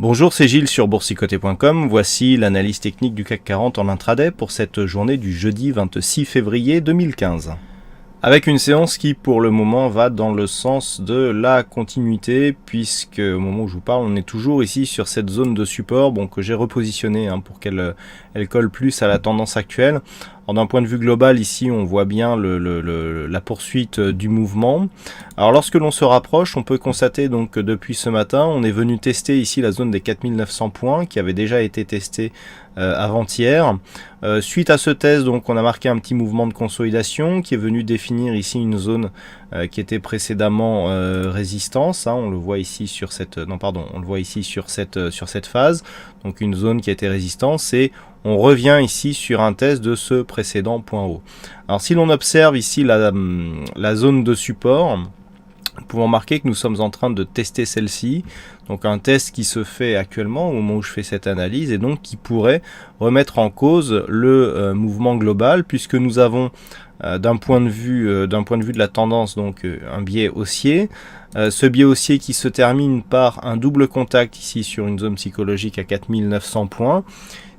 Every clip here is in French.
Bonjour, c'est Gilles sur boursicoté.com. Voici l'analyse technique du CAC 40 en intraday pour cette journée du jeudi 26 février 2015. Avec une séance qui pour le moment va dans le sens de la continuité, puisque au moment où je vous parle, on est toujours ici sur cette zone de support que j'ai repositionnée pour qu'elle colle plus à la tendance actuelle. D'un point de vue global, ici, on voit bien la poursuite du mouvement. Alors, lorsque l'on se rapproche, on peut constater donc que depuis ce matin, on est venu tester ici la zone des 4900 points, qui avait déjà été testée avant-hier. Suite à ce test, donc, on a marqué un petit mouvement de consolidation qui est venu définir ici une zone qui était précédemment résistance. On le voit ici sur cette, on le voit ici sur cette phase. Donc, une zone qui a été résistance et on revient ici sur un test de ce précédent point haut. Alors si l'on observe ici la zone de support, nous pouvons remarquer que nous sommes en train de tester celle-ci. Donc un test qui se fait actuellement au moment où je fais cette analyse et donc qui pourrait remettre en cause le mouvement global, puisque nous avons d'un point de vue de la tendance donc un biais haussier. Ce biais haussier qui se termine par un double contact ici sur une zone psychologique à 4900 points.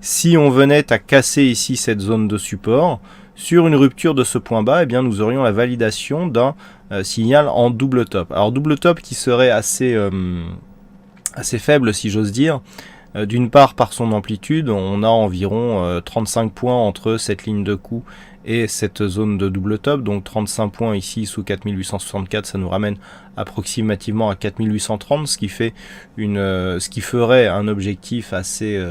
Si on venait à casser ici cette zone de support, sur une rupture de ce point bas, nous aurions la validation d'un signal en double top. Alors double top qui serait assez faible si j'ose dire. D'une part par son amplitude, on a environ 35 points entre cette ligne de coup et cette zone de double top, donc 35 points ici sous 4864, ça nous ramène approximativement à 4830, ce qui ferait un objectif assez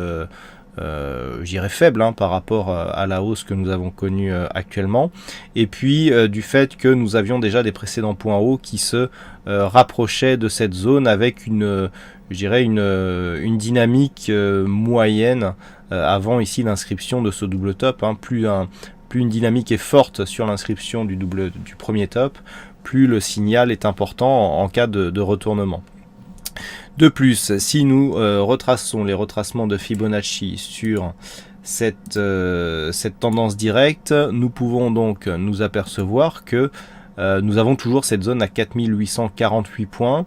je dirais faible par rapport à la hausse que nous avons connue actuellement, et puis du fait que nous avions déjà des précédents points hauts qui se rapprochaient de cette zone avec une dynamique moyenne avant ici l'inscription de ce double top. Plus une dynamique est forte sur l'inscription du premier top, plus le signal est important en cas de retournement. De plus, si nous retraçons les retracements de Fibonacci sur cette tendance directe, nous pouvons donc nous apercevoir que nous avons toujours cette zone à 4848 points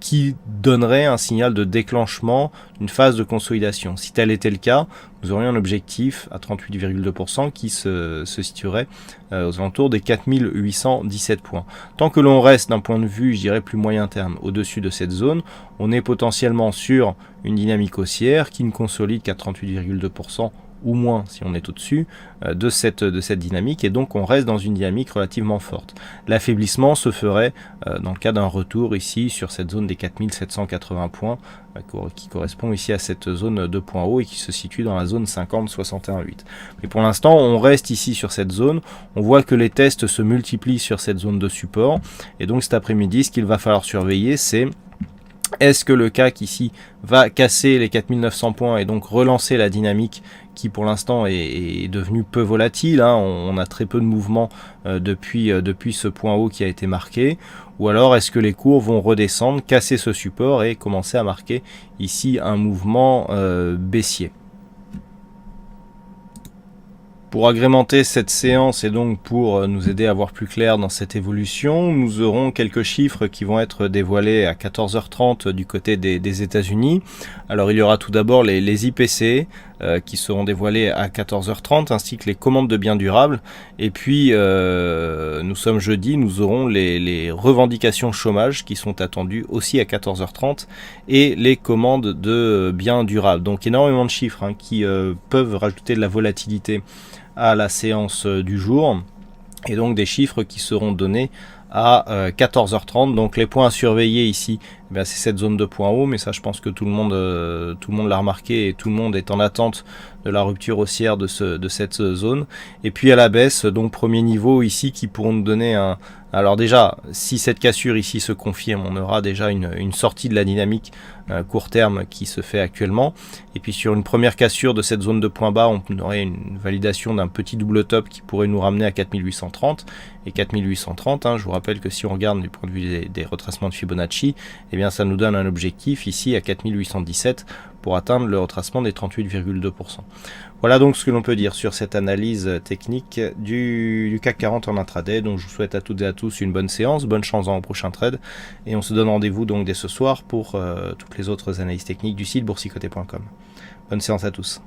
qui donnerait un signal de déclenchement d'une phase de consolidation. Si tel était le cas, nous aurions un objectif à 38,2% qui se situerait aux alentours des 4817 points. Tant que l'on reste d'un point de vue, je dirais plus moyen terme, au-dessus de cette zone, on est potentiellement sur une dynamique haussière qui ne consolide qu'à 38,2% ou moins si on est au-dessus de cette dynamique, et donc on reste dans une dynamique relativement forte. L'affaiblissement se ferait dans le cas d'un retour ici sur cette zone des 4780 points qui correspond ici à cette zone de point haut et qui se situe dans la zone 50-61-8. Mais pour l'instant on reste ici sur cette zone, on voit que les tests se multiplient sur cette zone de support, et donc cet après-midi ce qu'il va falloir surveiller, c'est est-ce que le CAC ici va casser les 4900 points et donc relancer la dynamique qui pour l'instant est devenue peu volatile, on a très peu de mouvement depuis ce point haut qui a été marqué, ou alors est-ce que les cours vont redescendre, casser ce support et commencer à marquer ici un mouvement baissier. Pour agrémenter cette séance et donc pour nous aider à voir plus clair dans cette évolution, nous aurons quelques chiffres qui vont être dévoilés à 14h30 du côté des États-Unis. Alors il y aura tout d'abord les IPC qui seront dévoilés à 14h30 ainsi que les commandes de biens durables. Et puis nous sommes jeudi, nous aurons les revendications chômage qui sont attendues aussi à 14h30 et les commandes de biens durables. Donc énormément de chiffres qui peuvent rajouter de la volatilité à la séance du jour, et donc des chiffres qui seront donnés à 14h30. Donc les points à surveiller ici, c'est cette zone de point haut, mais ça je pense que tout le monde l'a remarqué et tout le monde est en attente de la rupture haussière de cette zone. Et puis à la baisse, donc premier niveau ici qui pourront nous donner un... Alors déjà, si cette cassure ici se confirme, on aura déjà une sortie de la dynamique court terme qui se fait actuellement. Et puis sur une première cassure de cette zone de point bas, on aurait une validation d'un petit double top qui pourrait nous ramener à 4830. et 4830. Je vous rappelle que si on regarde du point de vue des retracements de Fibonacci, eh bien ça nous donne un objectif ici à 4817 pour atteindre le retracement des 38,2%. Voilà donc ce que l'on peut dire sur cette analyse technique du CAC 40 en intraday. Donc je vous souhaite à toutes et à tous une bonne séance, bonne chance dans le prochain trade, et on se donne rendez-vous donc dès ce soir pour toutes les autres analyses techniques du site boursicoté.com. Bonne séance à tous.